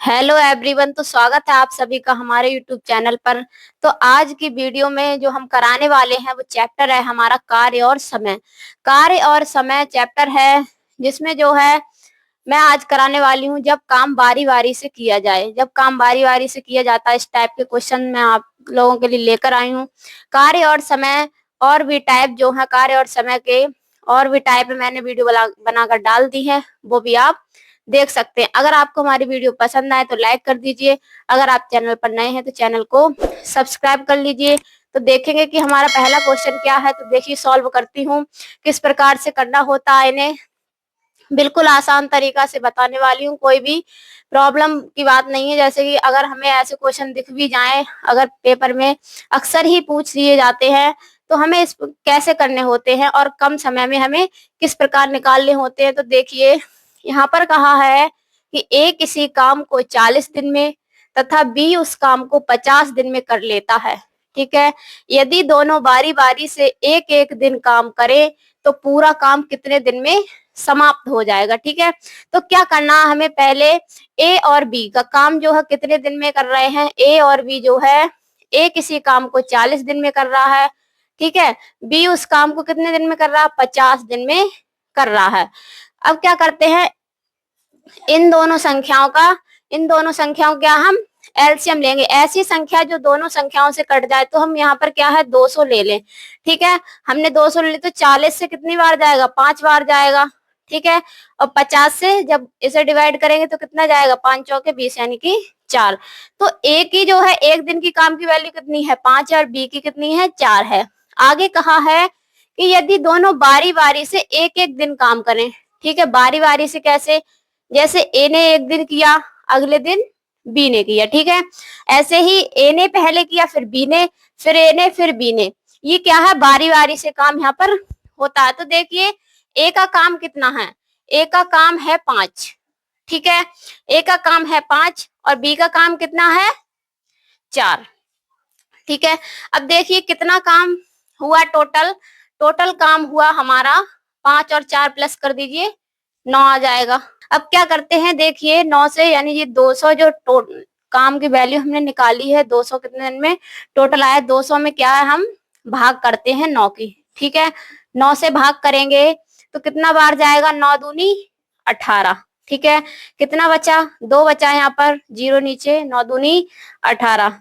Hello everyone. तो स्वागत है आप सभी का हमारे यूट्यूब चैनल पर। तो आज की वीडियो में जो हम कराने वाले हैं वो चैप्टर है हमारा कार्य और समय। कार्य और समय चैप्टर है जिसमें जो है मैं आज कराने वाली हूँ जब काम बारी बारी से किया जाए। जब काम बारी बारी से किया जाता है इस टाइप के क्वेश्चन मैं आप लोगों के लिए लेकर आई हूँ। कार्य और समय और भी टाइप जो है कार्य और समय के और भी टाइप मैंने वीडियो बनाकर डाल दी है, वो भी आप देख सकते हैं। अगर आपको हमारी वीडियो पसंद आए तो लाइक कर दीजिए। अगर आप चैनल पर नए हैं तो चैनल को सब्सक्राइब कर लीजिए। तो देखेंगे कि हमारा पहला क्वेश्चन क्या है। तो देखिए सॉल्व करती हूँ किस प्रकार से करना होता है इन्हें। बिल्कुल आसान तरीका से बताने वाली हूँ, कोई भी प्रॉब्लम की बात नहीं है। जैसे कि अगर हमें ऐसे क्वेश्चन दिख भी जाए, अगर पेपर में अक्सर ही पूछ लिए जाते हैं, तो हमें इस कैसे करने होते हैं और कम समय में हमें किस प्रकार निकालने होते हैं। तो देखिए यहाँ पर कहा है कि ए किसी काम को 40 दिन में तथा बी उस काम को 50 दिन में कर लेता है। ठीक है, यदि दोनों बारी बारी से एक एक दिन काम करें तो पूरा काम कितने दिन में समाप्त हो जाएगा। ठीक है, तो क्या करना हमें, पहले ए और बी का काम जो है कितने दिन में कर रहे हैं। ए और बी जो है, ए किसी काम को 40 दिन में कर रहा है, ठीक है। बी उस काम को कितने दिन में कर रहा है, 50 दिन में कर रहा है। अब क्या करते हैं, इन दोनों संख्याओं का हम एलसीएम लेंगे। ऐसी संख्या जो दोनों संख्याओं से कट जाए, तो हम यहाँ पर क्या है 200 ले लें। ठीक है, हमने 200 ले ली तो 40 से कितनी बार जाएगा, 5 बार जाएगा। ठीक है, और 50 से जब इसे डिवाइड करेंगे तो कितना जाएगा, 5 चौके 20 यानी कि 4। तो ए की जो है एक दिन की काम की वैल्यू कितनी है, 5 और बी की कितनी है, 4 है। आगे कहा है कि यदि दोनों बारी बारी से एक एक दिन काम करें। ठीक है, बारी बारी से कैसे, जैसे ए ने एक दिन किया, अगले दिन बी ने किया। ठीक है, ऐसे ही ए ने पहले किया, फिर बी ने, फिर ए ने, फिर बी ने। ये क्या है, बारी बारी से काम यहाँ पर होता है। तो देखिए ए का काम कितना है, ए का काम है 5। ठीक है, ए का काम है 5 और बी का काम कितना है, 4। ठीक है, अब देखिए कितना काम हुआ टोटल। टोटल काम हुआ हमारा 5 और 4 प्लस कर दीजिए, 9 आ जाएगा। अब क्या करते हैं, देखिए 9 से यानी ये 200 जो काम की वैल्यू हमने निकाली है, 200 कितने दिन में टोटल आया, 200 में क्या है हम भाग करते हैं 9 की। ठीक है, 9 से भाग करेंगे तो कितना बार जाएगा, 9 दूनी 18। ठीक है, कितना बचा, 2 बचा यहाँ पर, 0 नीचे, 9 दूनी 18।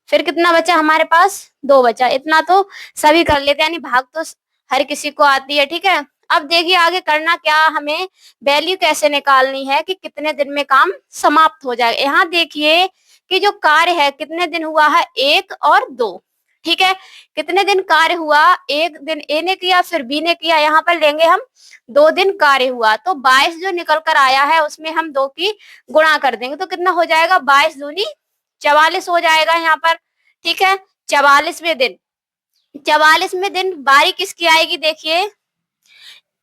फिर कितना बचा हमारे पास, 2 बचा। इतना तो सभी कर लेते हैं, यानी भाग तो हर किसी को आती है। ठीक है, अब देखिए आगे करना क्या, हमें वैल्यू कैसे निकालनी है कि कितने दिन में काम समाप्त हो जाएगा। यहाँ देखिए कि जो कार्य है कितने दिन हुआ है, 1 और 2। ठीक है, कितने दिन कार्य हुआ, एक दिन ए ने किया, फिर बी ने किया। यहाँ पर लेंगे हम 2 दिन कार्य हुआ, तो 22 जो निकल कर आया है उसमें हम 2 की गुणा कर देंगे तो कितना हो जाएगा, 22 दूनी 44 हो जाएगा यहाँ पर। ठीक है, 44वें दिन बारी किसकी आएगी, देखिए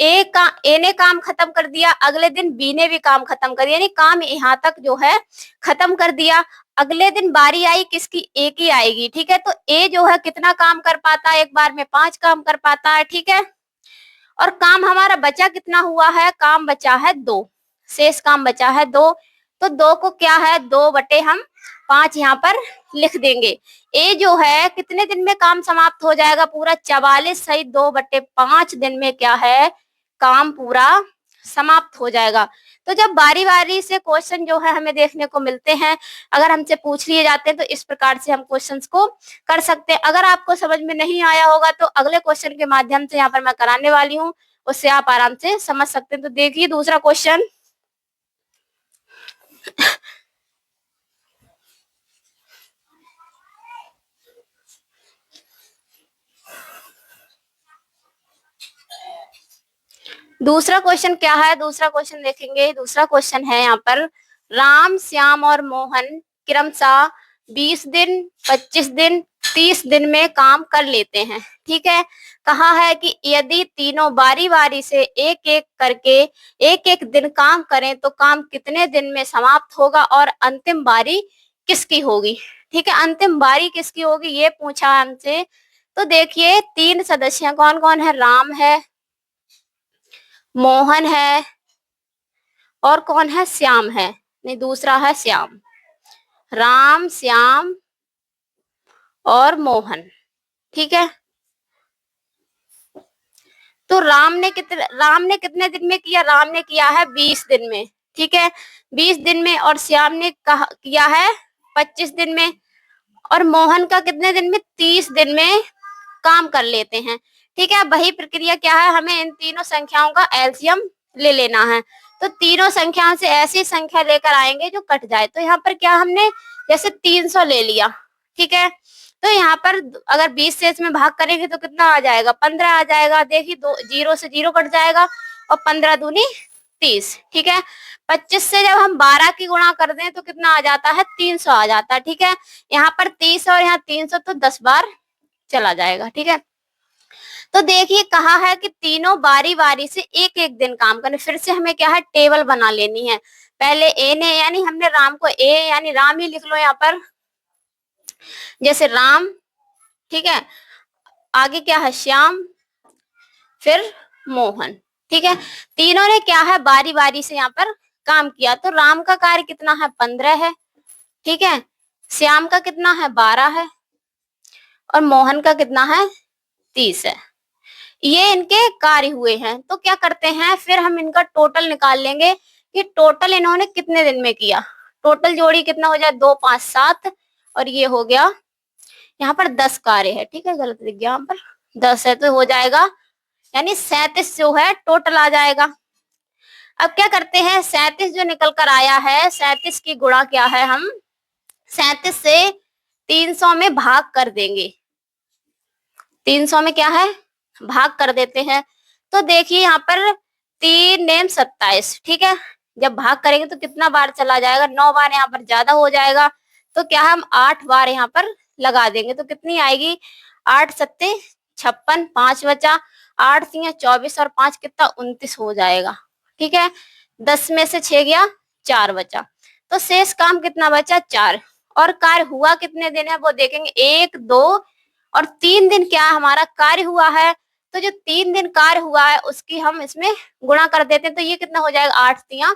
ए ने काम खत्म कर दिया, अगले दिन बी ने भी काम खत्म कर दिया, यानी काम यहाँ तक जो है खत्म कर दिया। अगले दिन बारी आई किसकी, ए की आएगी। ठीक है, तो ए जो है कितना काम कर पाता है, एक बार में 5 काम कर पाता है। ठीक है, और काम हमारा बचा कितना हुआ है, काम बचा है 2, शेष काम बचा है 2। तो 2 को क्या है, 2 बटे हम 5 यहाँ पर लिख देंगे। ए जो है कितने दिन में काम समाप्त हो जाएगा, पूरा 44 सही 2 बटे 5 दिन में क्या है, काम पूरा समाप्त हो जाएगा। तो जब बारी बारी से क्वेश्चन जो है हमें देखने को मिलते हैं, अगर हमसे पूछ लिए जाते हैं, तो इस प्रकार से हम क्वेश्चंस को कर सकते हैं। अगर आपको समझ में नहीं आया होगा तो अगले क्वेश्चन के माध्यम से यहाँ पर मैं कराने वाली हूँ, उससे आप आराम से समझ सकते हैं। तो देखिए दूसरा क्वेश्चन, दूसरा क्वेश्चन क्या है, दूसरा क्वेश्चन देखेंगे। दूसरा क्वेश्चन है यहाँ पर, राम श्याम और मोहन क्रमशः 20 दिन 25 दिन 30 दिन में काम कर लेते हैं। ठीक है, कहा है कि यदि तीनों बारी बारी से एक एक करके एक एक दिन काम करें तो काम कितने दिन में समाप्त होगा और अंतिम बारी किसकी होगी। ठीक है, अंतिम बारी किसकी होगी ये पूछा हमसे। तो देखिए 3 सदस्य कौन कौन है, राम है, मोहन है और कौन है, श्याम है। नहीं, दूसरा है श्याम। राम, श्याम और मोहन। ठीक है, तो राम ने कितने दिन में किया? राम ने किया है 20 दिन में। ठीक है, 20 दिन में। और श्याम ने किया है 25 दिन में। और मोहन का कितने दिन में? 30 दिन में काम कर लेते हैं। ठीक है, वही प्रक्रिया क्या है, हमें इन तीनों संख्याओं का एलसीएम ले लेना है। तो तीनों संख्याओं से ऐसी संख्या लेकर आएंगे जो कट जाए। तो यहाँ पर क्या हमने जैसे 300 ले लिया। ठीक है, तो यहाँ पर अगर 20 से इसमें भाग करेंगे तो कितना आ जाएगा? 15 आ जाएगा। देखिए, दो जीरो से जीरो कट जाएगा और 15 दूनी 30। ठीक है, 25 से जब हम 12 की गुणा कर दें तो कितना आ जाता है? 300 आ जाता है। ठीक है, यहाँ पर 30 और यहाँ 300 तो 10 बार चला जाएगा। ठीक है, तो देखिए कहा है कि तीनों बारी बारी से एक एक दिन काम करें। फिर से हमें क्या है, टेबल बना लेनी है। पहले ए ने, यानी हमने राम को ए यानी राम ही लिख लो यहाँ पर, जैसे राम। ठीक है, आगे क्या है? श्याम, फिर मोहन। ठीक है, तीनों ने क्या है, बारी बारी से यहाँ पर काम किया। तो राम का कार्य कितना है? 15 है। ठीक है, श्याम का कितना है? 12 है। और मोहन का कितना है? 30 है। ये इनके कार्य हुए हैं। तो क्या करते हैं, फिर हम इनका टोटल निकाल लेंगे कि टोटल इन्होंने कितने दिन में किया। टोटल जोड़ी कितना हो जाए? 2 5 7 और ये हो गया यहाँ पर 10 कार्य है। ठीक है, गलत लिख गया यहाँ पर, 10 है तो हो जाएगा, यानी 37 जो है टोटल आ जाएगा। अब क्या करते हैं, 37 जो निकल कर आया है, 37 की गुणा क्या है, हम 37 से 300 में भाग कर देंगे। 300 में क्या है, भाग कर देते हैं। तो देखिए यहाँ पर 3 नेम 27। ठीक है, जब भाग करेंगे तो कितना बार चला जाएगा? 9 बार यहाँ पर ज्यादा हो जाएगा। तो क्या हम 8 बार यहाँ पर लगा देंगे तो कितनी आएगी? 8 सत्ते 56, 5 बचा, 8 तिया 24 और 5 कितना? 29 हो जाएगा। ठीक है, 10 में से 6 गया, 4 बचा। तो शेष काम कितना बचा? 4। और कार्य हुआ कितने दिन है वो देखेंगे, 1 2 और 3 दिन क्या हमारा कार्य हुआ है। तो जो 3 दिन कार्य हुआ है उसकी हम इसमें गुणा कर देते हैं। तो ये कितना हो जाएगा? 8 तिया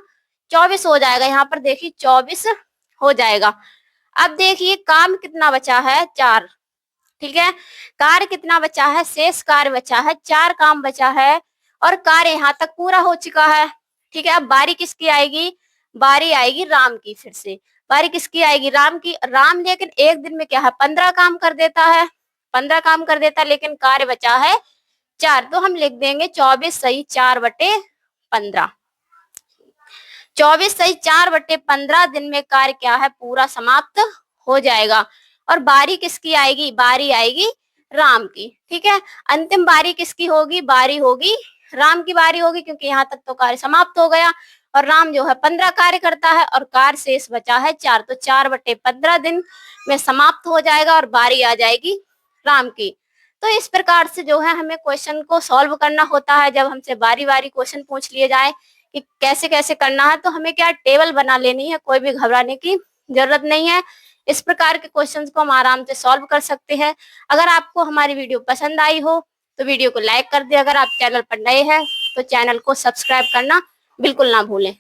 24 हो जाएगा। यहाँ पर देखिए 24 हो जाएगा। अब देखिए काम कितना बचा है? 4। ठीक है, कार्य कितना बचा है? शेष कार्य बचा है 4 काम बचा है और कार्य यहाँ तक पूरा हो चुका है। ठीक है, अब बारी किसकी आएगी? बारी आएगी राम की। फिर से बारी किसकी आएगी? राम की। राम लेकिन एक दिन में क्या है, 15 काम कर देता है। 15 काम कर देता है, लेकिन कार्य बचा है 4। तो हम लिख देंगे 24 सही 4/15। 24 सही 4/15 दिन में कार्य क्या है, पूरा समाप्त हो जाएगा। और बारी किसकी आएगी? बारी आएगी राम की। ठीक है, अंतिम बारी किसकी होगी? बारी होगी राम की बारी होगी, क्योंकि यहाँ तक तो कार्य समाप्त हो गया। और राम जो है 15 कार्य करता है और कार्य शेष बचा है 4। तो 4/15 दिन में समाप्त हो जाएगा और बारी आ जाएगी राम की। तो इस प्रकार से जो है हमें क्वेश्चन को सॉल्व करना होता है। जब हमसे बारी बारी क्वेश्चन पूछ लिए जाए कि कैसे कैसे करना है, तो हमें क्या टेबल बना लेनी है, कोई भी घबराने की जरूरत नहीं है। इस प्रकार के क्वेश्चंस को हम आराम से सॉल्व कर सकते हैं। अगर आपको हमारी वीडियो पसंद आई हो तो वीडियो को लाइक कर दे। अगर आप चैनल पर नए हैं तो चैनल को सब्सक्राइब करना बिल्कुल ना भूलें।